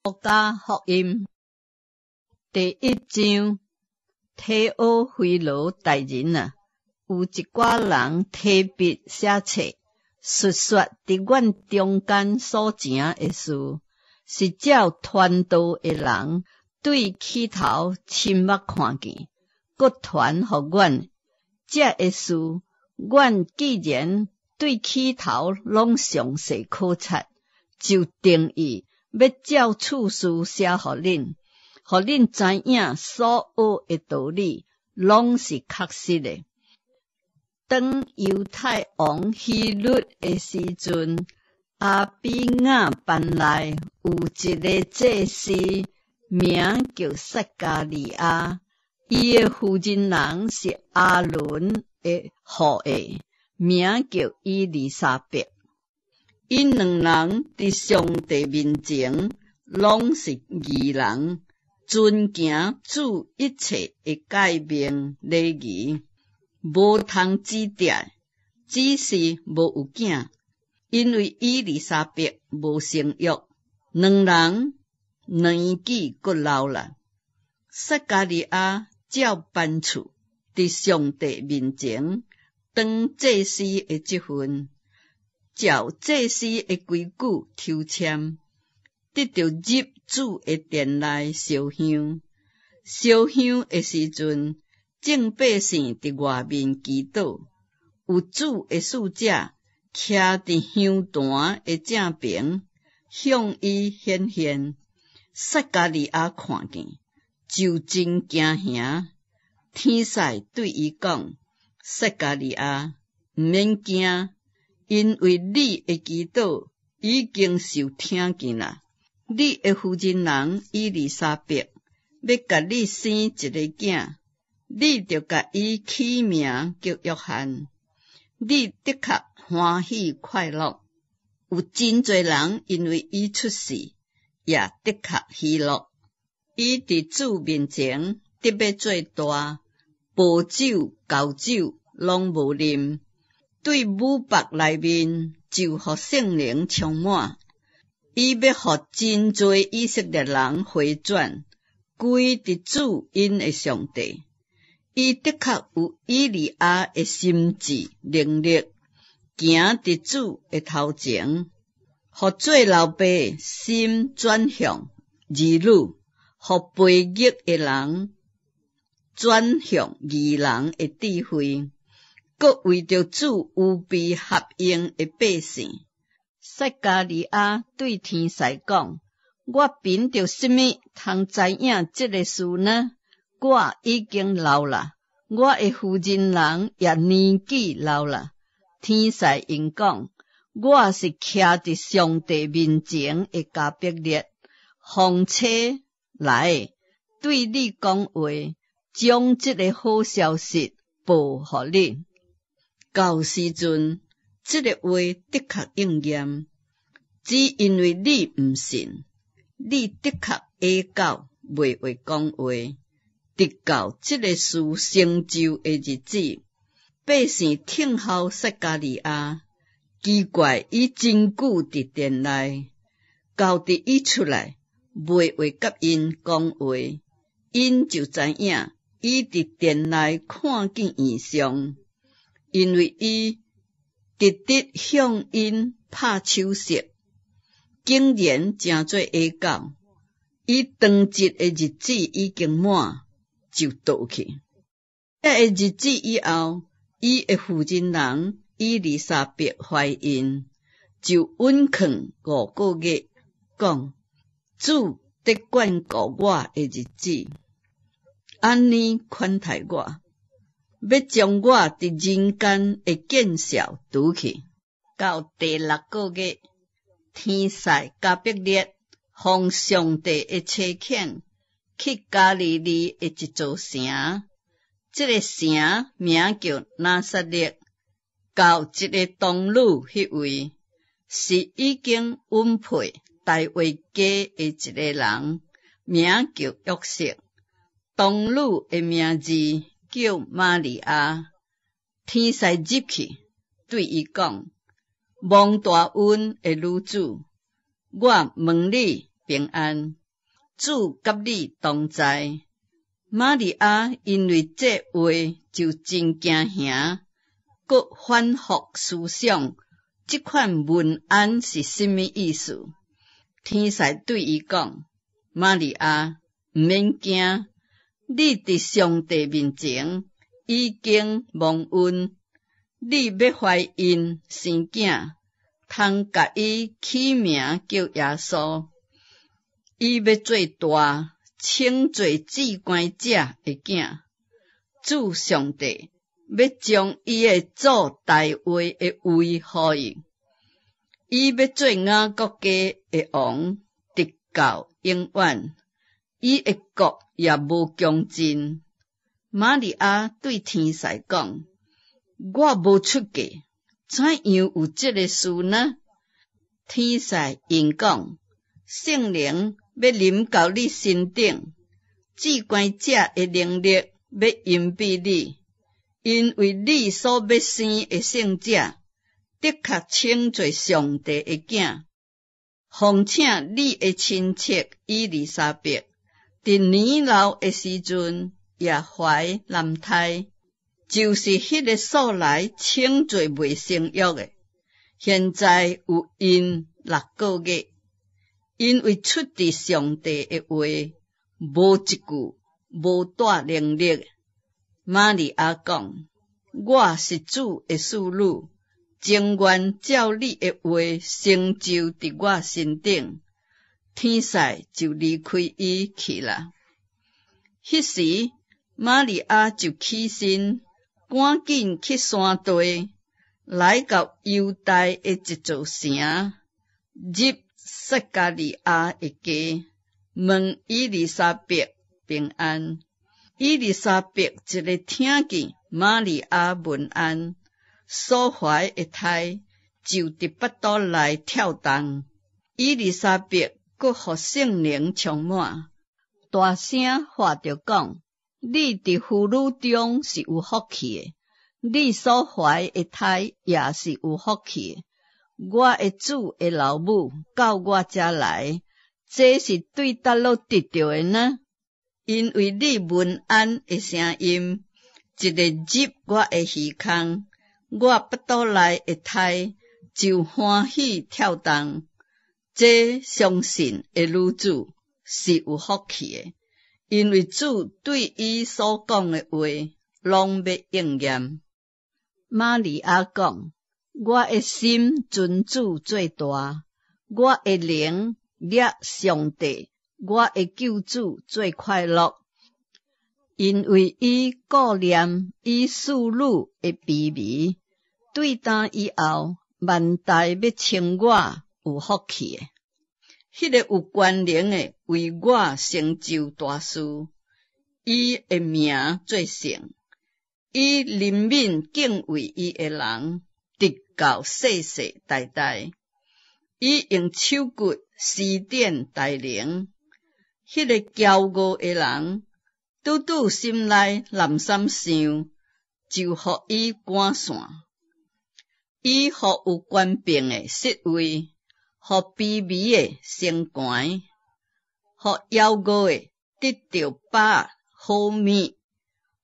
路加福音第1章，体奥菲罗大人啊，有一寡人提笔写册，述说伫阮中间所成的事，是照传道的人对起头亲目看见，搁传互阮。这个事，阮既然对起头拢详细考察，就定义要照次序写互恁，互恁知影所学的道理拢是确实的。当犹太王希律的时阵，阿比亚班内有一个祭司，名叫撒加利亚，伊的夫人人是阿伦的后裔，名叫伊丽莎白。因两人伫上帝面前拢是义人，遵行主一切的诫命礼仪，无通指摘，只是无有囝，因为伊丽莎白无生育，两人年纪阁老了。撒加利亚照办处伫上帝面前当祭司的职分，照祭司的规矩抽签，得着入主的殿内烧香。烧香的时阵，众百姓伫外面祈祷，有主的使者徛伫香坛的正边，向伊显现。撒加利亚看见，就真惊吓。天使对伊讲：撒加利亚，毋免惊，因为你的祈祷已经受听见啦。你的夫人人伊丽莎白要甲你生一个囝，你就甲伊起名叫约翰。你的确欢喜快乐，有真侪人因为伊出世，也的确喜乐。伊伫主面前得要做大，薄酒厚酒拢无啉，对母腹内面就互圣灵充满。伊要互真侪以色列人回转，归伫主因的上帝。伊的确有以利亚的心智能力，行伫主的头前，互做老爸心转向儿女，互悖逆的人转向义人的智慧，搁为着主有备合用的百姓。撒加利亚对天使讲：我凭着什么通知影这个事呢？我已经老了，我的夫人人也年纪老了。天使因讲：我是徛伫上帝面前的加百列，奉车来对你讲话，将这个好消息报互你。到时阵，这个话的确应验，只因为你毋信，你的确下到袂会讲话，直到这个事成就的日子，百姓听候撒加利亚，奇怪伊真久伫殿内，到伫伊出来，袂会甲因讲话，因就知影伊伫殿内看见异象，因为伊直直向因拍手势，竟然真做下到。伊当日的日子已经满，就倒去。这个日子以后，伊的夫人人伊丽莎白怀孕，就稳劝5个月，讲主得眷顾我的日子，安尼款待我，要将我伫人间的见笑除去。到第6个月，天使加百列奉上帝的差遣，去加利利的一座城，这个城名叫拿撒勒，到一个童女迄位，是已经允配大卫家的一个人，名叫约瑟。童女的名字叫玛利亚。天使入去，对伊讲：蒙大恩的女主，我问你平安，主甲你同在。玛利亚因为这话就真惊吓，搁反复思想这款问安是什么意思。天使对伊讲：玛利亚，毋免惊，你伫上帝面前已经蒙恩，你要怀孕生囝，通甲伊起名叫耶稣。伊要做大，称做至高者的囝。主上帝要将伊的祖大卫的位予伊。伊要做雅各家的王，直到永远。伊的国也无穷尽。玛利亚对天使讲：我无出嫁，怎样有这个事呢？天使应讲：圣灵要临到你身顶，至高者的能力要荫庇你，因为你所要生的圣者，的确称做上帝的囝。况且你的亲戚伊丽莎白，伫年老的时阵也怀男胎，就是迄个素来称做未生育的，现在有因6个月。因为出自上帝的话，无一句无带能力。玛利亚讲：我是主的使女，情愿照你的话成就伫我身顶。天使就离开伊去了。迄时，玛利亚就起身，赶紧去山地，来到犹大的一座城，入撒加利亚的家，问伊丽莎白平安。伊丽莎白一个听见玛利亚问安，所怀的胎就伫腹肚内跳动。伊丽莎白搁互圣灵充满，大声喊着讲：你伫妇女中是有福气的，你所怀的胎也是有福气的。我的主的老母到我遮来，这是对叨落得到的呢？因为你问安的声音，一个入我的耳孔，我腹肚内的胎就欢喜跳动。这相信的女子是有福气的，因为主对伊所讲的话，拢要应验。玛利亚讲：我的心尊主最大，我的灵掠上帝，我的救主最快乐，因为伊顾念伊使女的卑微，对当以后，万代要称我有福气的。迄个有权能的为我成就大事，伊的名最圣，伊怜悯敬畏伊的人，直到世世代代。伊用手骨施展大能，迄个骄傲的人，拄拄心内难三想，就互伊赶散。伊互有权柄的失位，互卑微的升悬，互夭傲的得到饱好面，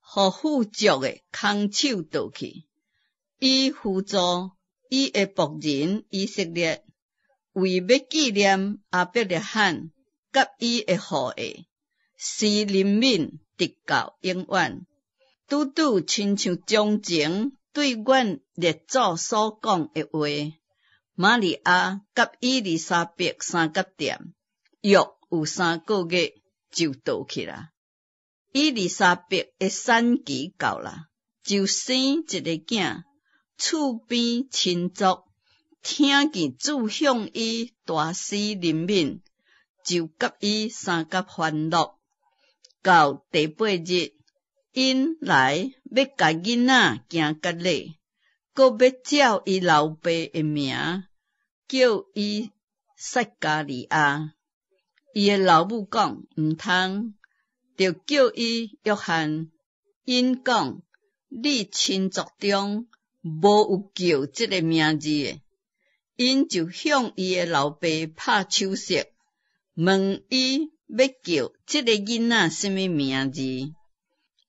互富足的空手倒去。伊辅助伊的仆人以色列，为要纪念亚伯拉罕甲伊的后裔，施怜悯直到永远。拄拄亲像从前对阮列祖所讲的话，玛利亚甲伊丽莎白三角点，约有3个月就倒去了。伊丽莎白的产期到了，就生一个囝。厝边亲族听见主向伊大施怜悯，就甲伊三角欢乐。到第8日，因来要甲囡仔行割礼，搁要照伊老爸的名，叫伊撒加利亚。伊的老母讲毋通，就叫伊约翰。因讲：你亲族中无有叫这个名字的。因就向伊的老爸拍手势，问伊要叫这个囡仔什么名字，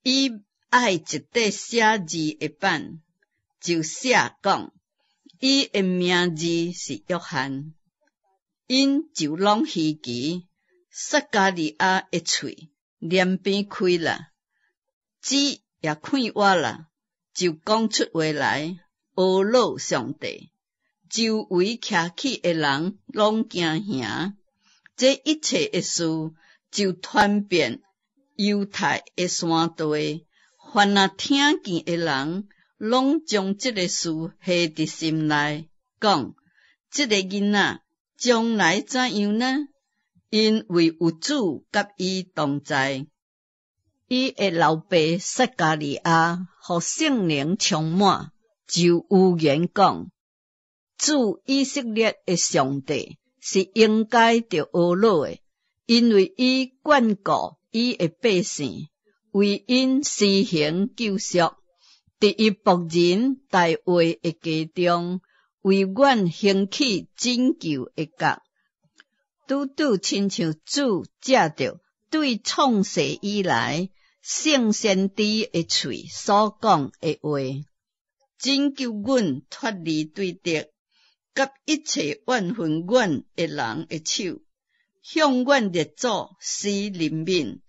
伊爱一块写字的板，就写讲伊的名字是约翰。因就拢稀奇，撒加利亚的喙两边开啦，嘴也开活啦，就讲出话来，阿老上帝。周围徛起的人拢惊吓，这一切的事就传遍犹太的山地，凡那听见的人，拢将这个事下伫心内，讲这个囡仔将来怎样呢？因为有主甲伊同在。伊的老爸撒加利亚，互圣灵充满，就有言讲。主以色列的上帝是应该着阿老的，因为伊眷顾伊的百姓，为因施行救赎，伫伊仆人大卫的家中，为阮兴起拯救的角，拄拄亲像主借着对创世以来圣先知的喙所讲的话，拯救阮脱离对敌。甲一切怨恨阮的人的手，向阮列祖施怜悯，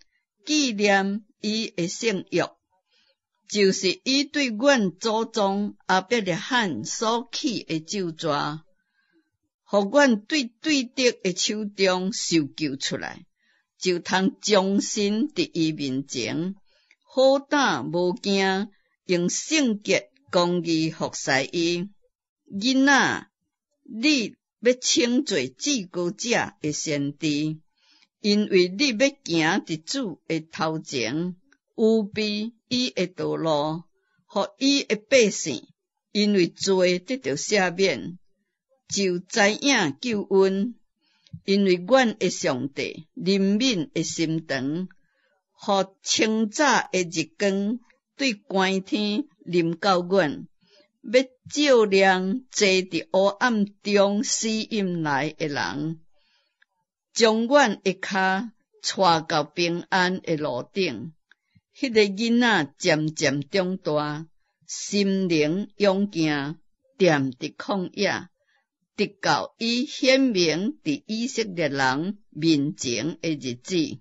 纪念伊的圣约，就是伊对阮祖宗亚伯拉罕所起的咒詛，互阮对敌的手中受救出来，就通终身伫伊面前，好胆无惊，用圣洁公义服侍伊。囡仔，你要称做至高者的先知，因为你要行伫主的头前，预备伊的道路，互伊的百姓，因为罪得到赦免，就知影救恩。因为阮的上帝怜悯的心肠，互清早的日光对关天临到阮。要照亮坐伫黑暗中死阴内的人，将阮的脚带到平安的路顶。迄个囡仔渐渐长大，心灵勇健，踮伫旷野，直到伊显明伫以色列人面前的日子。